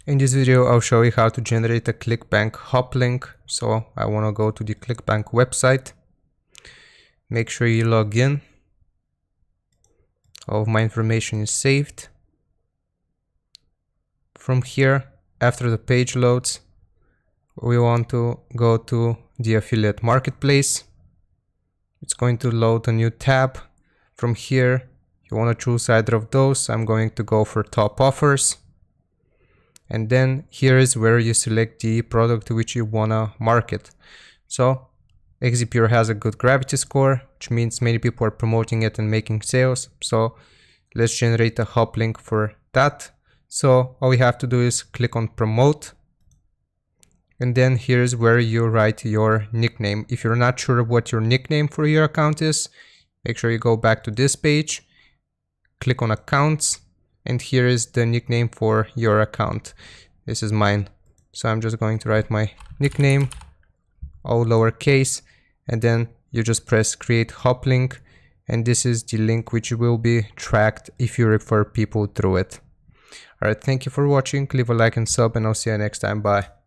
In this video, I'll show you how to generate a Clickbank Hoplink. So I want to go to the Clickbank website. Make sure you log in. All of my information is saved. From here, after the page loads, we want to go to the affiliate marketplace. It's going to load a new tab. From here, you want to choose either of those. I'm going to go for top offers. And then here is where you select the product which you want to market. So Exipure has a good gravity score, which means many people are promoting it and making sales. So let's generate a Hoplink for that. So all we have to do is click on promote. And then here's where you write your nickname. If you're not sure what your nickname for your account is, make sure you go back to this page, click on accounts, and here is the nickname for your account. This is mine. So I'm just going to write my nickname, all lowercase, and then you just press create Hoplink. And this is the link which will be tracked if you refer people through it. Alright, thank you for watching. Leave a like and sub, and I'll see you next time. Bye.